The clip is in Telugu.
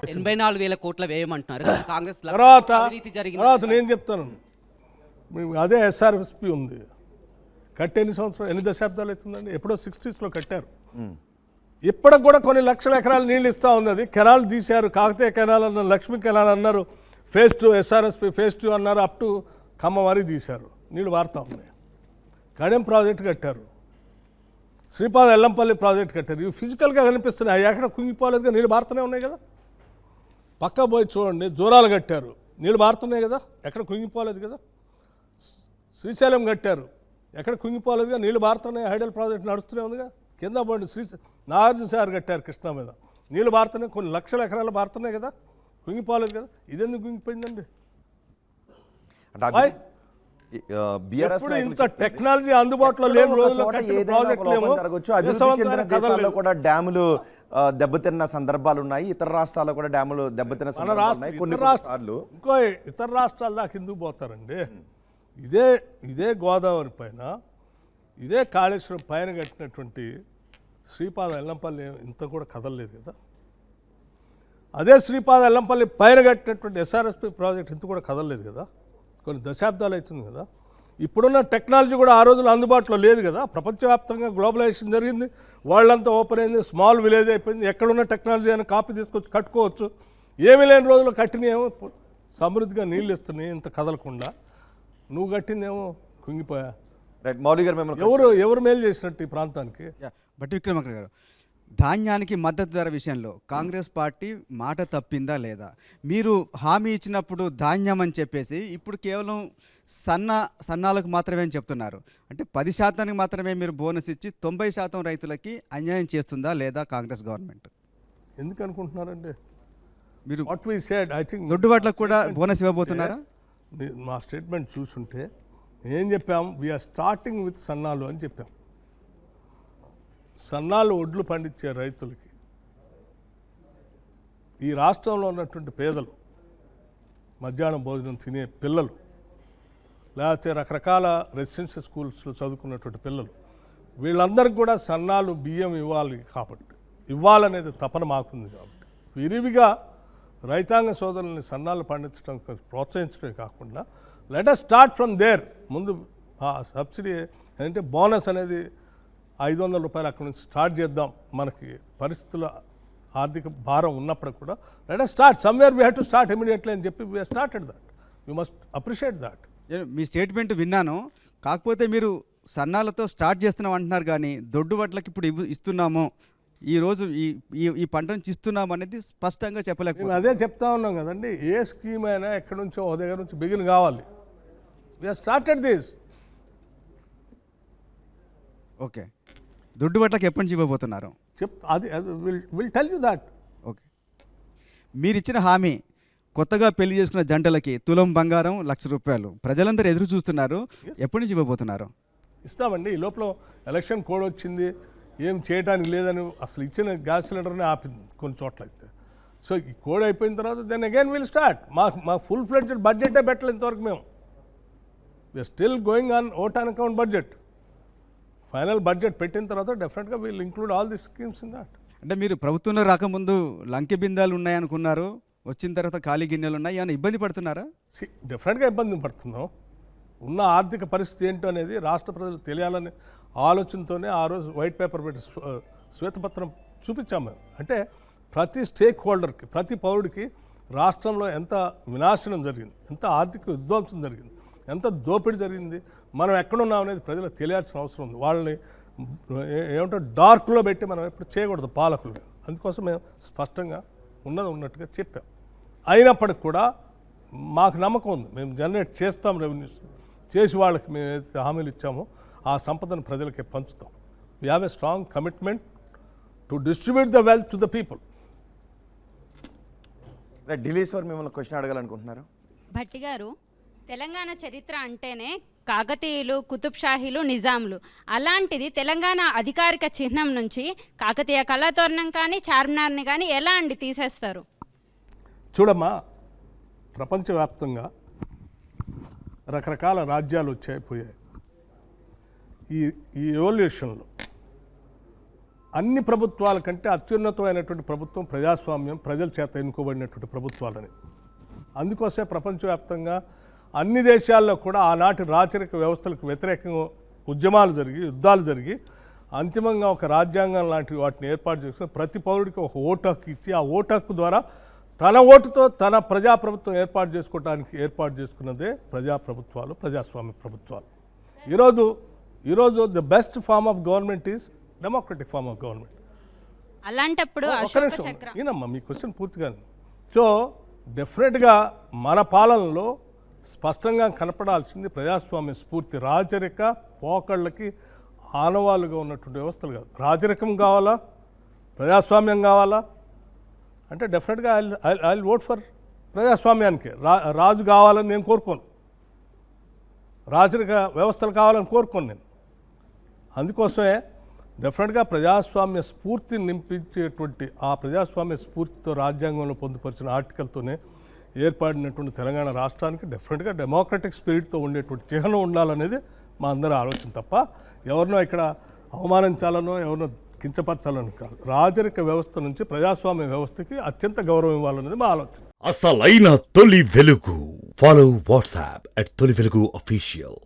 84,000 కోట్ల వ్యయమంటున్నారు కాంగ్రెస్. తర్వాత నేను చెప్తాను, అదే ఎస్ఆర్ఎస్పి ఉంది, కట్టి ఎన్ని సంవత్సరాలు ఎన్ని దశాబ్దాలు అవుతుందండి? ఎప్పుడో 60s కట్టారు. ఇప్పటికి కూడా కొన్ని లక్షల ఎకరాలు నీళ్ళు ఇస్తూ ఉంది. అది కెనాల్ తీశారు, కాకతీయ కెనాల్ అన్నారు, లక్ష్మీ కెనాల్ అన్నారు, ఫేజ్ 2 ఎస్ఆర్ఎస్పి ఫేజ్ 2 అన్నారు, అప్ టు ఖమ్మం వరకు తీశారు, నీళ్ళు వారుతూ ఉన్నాయి. కడెం ప్రాజెక్ట్ కట్టారు, శ్రీపాద ఎల్లంపల్లి ప్రాజెక్ట్ కట్టారు. ఇవి ఫిజికల్గా కనిపిస్తున్నాయి, అవి ఎక్కడ కుంగిపోలేదుగా, నీళ్ళు బారుతూనే ఉన్నాయి కదా. పక్క పోయి చూడండి, జోరాలు కట్టారు, నీళ్ళు బారుతున్నాయి కదా, ఎక్కడ కుంగిపోలేదు కదా. శ్రీశైలం కట్టారు, ఎక్కడ కుంగిపోలేదుగా, నీళ్ళు బారుతున్నాయి, హైడల్ ప్రాజెక్ట్ నడుస్తూనే ఉందిగా. కింద పోండి, నాగార్జున సాగర్ కట్టారు కృష్ణా మీద, నీళ్ళు బారుతున్నాయి, కొన్ని లక్షల ఎకరాలు బారుతున్నాయి కదా, కుంగిపోలేదు కదా. ఇదెందుకు కుంగిపోయిందండి? ఇంత టెక్నాలజీ అందుబాటులో లేని రోజుల్లో కూడా డ్యాములు దెబ్బతిన్న సందర్భాలు ఉన్నాయి, ఇతర రాష్ట్రాల్లో కూడా డ్యాములు దెబ్బతిన్న సందర్భాలు ఉన్నాయి. ఇంకో ఇతర రాష్ట్రాల దాకా ఎందుకు పోతారండి? ఇదే గోదావరి పైన, ఇదే కాళేశ్వరం పైన కట్టినటువంటి శ్రీపాద ఎల్లంపల్లి ఇంత కూడా కదలలేదు కదా. అదే శ్రీపాద ఎల్లంపల్లి పైన కట్టినటువంటి ఎస్ఆర్ఎస్పి ప్రాజెక్ట్ ఇంత కూడా కదలలేదు కదా, కొన్ని దశాబ్దాలు అవుతుంది కదా. ఇప్పుడున్న టెక్నాలజీ కూడా ఆ రోజుల్లో అందుబాటులో లేదు కదా. ప్రపంచవ్యాప్తంగా గ్లోబలైజేషన్ జరిగింది, వాళ్ళంతా ఓపెన్ అయింది, స్మాల్ విలేజ్ అయిపోయింది. ఎక్కడున్న టెక్నాలజీ అని కాపీ తీసుకొచ్చి కట్టుకోవచ్చు. ఏమీ లేని రోజుల్లో కట్టినేమో సమృద్ధిగా నీళ్ళు ఇస్తున్నాయి ఇంత కదలకుండా, నువ్వు కట్టిందేమో కుంగిపోయా. మౌలి గారు, ఎవరు మేలు చేసినట్టు ఈ ప్రాంతానికి? భట్టి విక్రమార్క గారు, ధాన్యానికి మద్దతు ధర విషయంలో కాంగ్రెస్ పార్టీ మాట తప్పిందా లేదా? మీరు హామీ ఇచ్చినప్పుడు ధాన్యం అని చెప్పేసి ఇప్పుడు కేవలం సన్నాలకు మాత్రమే అని చెప్తున్నారు. అంటే 10% మాత్రమే మీరు బోనస్ ఇచ్చి 90% రైతులకి అన్యాయం చేస్తుందా లేదా కాంగ్రెస్ గవర్నమెంట్? ఎందుకు అనుకుంటున్నారండి మీరు? What we said, I think దొడ్డుబాట్లకు కూడా బోనస్ ఇవ్వబోతున్నారా? మా స్టేట్మెంట్ చూసుంటే ఏం చెప్పాం? వీఆర్ స్టార్టింగ్ విత్ సన్నాలు అని చెప్పాం. సన్నాలు ఒడ్లు పండించే రైతులకి ఈ రాష్ట్రంలో ఉన్నటువంటి పేదలు, మధ్యాహ్నం భోజనం తినే పిల్లలు, లేకపోతే రకరకాల రెసిడెన్షియల్ స్కూల్స్లో చదువుకున్నటువంటి పిల్లలు, వీళ్ళందరికీ కూడా సన్నాలు బియ్యం ఇవ్వాలి కాబట్టి, ఇవ్వాలనేది తపన మాకుంది కాబట్టి విరివిగా రైతాంగ సోదరుల్ని సన్నాలు పండించడం ప్రోత్సహించడమే కాకుండా let us start from there. ముందు సబ్సిడీ అంటే బోనస్ అనేది 500 రూపాయలు అక్కడ నుంచి స్టార్ట్ చేద్దాం. మనకి పరిస్థితుల ఆర్థిక భారం ఉన్నప్పుడు కూడా let us start somewhere, we have to start immediately అని చెప్పి we started that. You must appreciate that. Me statement విన్నాను, కాకపోతే మీరు సన్నాలతో స్టార్ట్ చేస్తున్నాం అంటున్నారు, కానీ దొడ్డు వడ్లకి ఇప్పుడు ఇస్తున్నాము, ఈరోజు ఈ పంట నుంచి ఇస్తున్నాము అనేది స్పష్టంగా చెప్పలేకపోతే. అదే చెప్తా ఉన్నాం కదండి, ఏ స్కీమ్ అయినా ఎక్కడి నుంచో ఒక దగ్గర నుంచి బిగిన్ కావాలి. We have started this. Okay, దొడ్డు వడ్లకి ఎప్పటి నుంచి ఇవ్వబోతున్నారు? అది will tell you that. Okay, మీరు ఇచ్చిన హామీ కొత్తగా పెళ్లి చేసుకున్న జంటలకి తులం బంగారం 1,00,000 రూపాయలు ప్రజలందరూ ఎదురు చూస్తున్నారు, ఎప్పటి నుంచి ఇవ్వబోతున్నారు? ఇస్తామండి. ఈ లోపల ఎలక్షన్ కోడ్ వచ్చింది, ఏం చేయడానికి లేదని అసలు ఇచ్చిన గ్యాస్ సిలిండర్ని ఆపింది కొన్ని చోట్ల అయితే. సో ఈ కోడ్ అయిపోయిన తర్వాత దెన్ అగైన్ విల్ స్టార్ట్. మా ఫుల్ ఫ్లెడ్జ్డ్ బడ్జెటే పెట్టలేదు ఇంతవరకు. మేము we're still going on vote on account budget. Final budget పెట్టిన తర్వాత డెఫినెట్గా will include all the schemes in that. అంటే మీరు ప్రభుత్వంలో రాకముందు లంకె బిందాలు ఉన్నాయనుకున్నారు, వచ్చిన తర్వాత ఖాళీ గిన్నెలు ఉన్నాయి, ఏమైనా ఇబ్బంది పడుతున్నారా? డెఫినెట్గా ఇబ్బంది పడుతున్నాం. ఉన్న ఆర్థిక పరిస్థితి ఏంటో అనేది రాష్ట్ర ప్రజలు తెలియాలని ఆలోచనతోనే ఆ రోజు వైట్ పేపర్ పెట్టి శ్వేతపత్రం చూపించాము మేము. అంటే ప్రతి స్టేక్ హోల్డర్కి, ప్రతి పౌరుడికి రాష్ట్రంలో ఎంత వినాశనం జరిగింది, ఎంత ఆర్థిక విధ్వంసం జరిగింది, ఎంత దోపిడీ జరిగింది, మనం ఎక్కడున్నాం అనేది ప్రజలకు తెలియాల్సిన అవసరం ఉంది. వాళ్ళని ఏమంటారు డార్క్లో పెట్టి మనం ఎప్పుడు చేయకూడదు పాలకులు. అందుకోసం మేము స్పష్టంగా ఉన్నట్టుగా చెప్పాం. అయినప్పటికి కూడా మాకు నమ్మకం ఉంది, మేము జనరేట్ చేస్తాం రెవెన్యూస్, చేసి వాళ్ళకి మేము ఏదైతే హామీలు ఇచ్చామో ఆ సంపదను ప్రజలకే పంచుతాం. We have a strong commitment to distribute the wealth to the people. Dilleshwar మిమ్మల్ని క్వశ్చన్ అడగాలనుకుంటున్నారు. భట్టి గారు, తెలంగాణ చరిత్ర అంటేనే కాకతీయులు, కుతుబ్షాహీలు, నిజాంలు. అలాంటిది తెలంగాణ అధికారిక చిహ్నం నుంచి కాకతీయ కళాతోరణం కానీ చార్మినార్ని కానీ ఎలా అండి తీసేస్తారు? చూడమ్మా, ప్రపంచవ్యాప్తంగా రకరకాల రాజ్యాలు పోయాయి. ఈ ఎవల్యూషన్లో అన్ని ప్రభుత్వాల కంటే అత్యున్నతమైనటువంటి ప్రభుత్వం ప్రజాస్వామ్యం, ప్రజల చేత ఎన్నుకోబడినటువంటి ప్రభుత్వాలని. అందుకోసమే ప్రపంచవ్యాప్తంగా అన్ని దేశాల్లో కూడా ఆనాటి రాచరిక వ్యవస్థలకు వ్యతిరేకంగా ఉద్యమాలు జరిగి, యుద్ధాలు జరిగి, అంతిమంగా ఒక రాజ్యాంగం లాంటి వాటిని ఏర్పాటు చేసుకుని ప్రతి పౌరుడికి ఒక ఓటు హక్కు ఇచ్చి, ఆ ఓటు హక్కు ద్వారా తన ఓటుతో తన ప్రజాప్రభుత్వం ఏర్పాటు చేసుకున్నదే ప్రజాప్రభుత్వాలు, ప్రజాస్వామ్య ప్రభుత్వాలు. ఈరోజు the best form of government is democratic form of government. అలాంటప్పుడు ఒక్క అశోక నిమిషం చక్రం ఈనమ్మా, మీ క్వశ్చన్ పూర్తిగా. సో డెఫినెట్గా మన పాలనలో స్పష్టంగా కనపడాల్సింది ప్రజాస్వామ్య స్ఫూర్తి. రాజరిక పోకళ్ళకి ఆనవాళ్ళుగా ఉన్నటువంటి వ్యవస్థలు కాదు. రాజరికం కావాలా, ప్రజాస్వామ్యం కావాలా అంటే డెఫినెట్గా ఐ ఓట్ ఫర్ ప్రజాస్వామ్యానికి. రాజు కావాలని నేను కోరుకోను, రాజరిక వ్యవస్థలు కావాలని కోరుకోను నేను. అందుకోసమే డెఫినెట్గా ప్రజాస్వామ్య స్ఫూర్తిని నింపించేటువంటి ఆ ప్రజాస్వామ్య స్ఫూర్తితో రాజ్యాంగంలో పొందుపరిచిన ఆర్టికల్తోనే ఏర్పడినటువంటి తెలంగాణ రాష్ట్రానికి డెఫినెట్గా డెమోక్రటిక్ స్పిరిట్తో ఉండేటువంటి చిహ్నం ఉండాలనేది మా అందరి ఆలోచన తప్ప ఎవరినో ఇక్కడ అవమానించాలనో ఎవరినో కించపరచాలని కాదు. రాజరిక వ్యవస్థ నుంచి ప్రజాస్వామ్య వ్యవస్థకి అత్యంత గౌరవం ఇవ్వాలనేది మా ఆలోచన. అసలైన తొలి వెలుగు. ఫాలో వాట్సాప్ @తొలి వెలుగు official.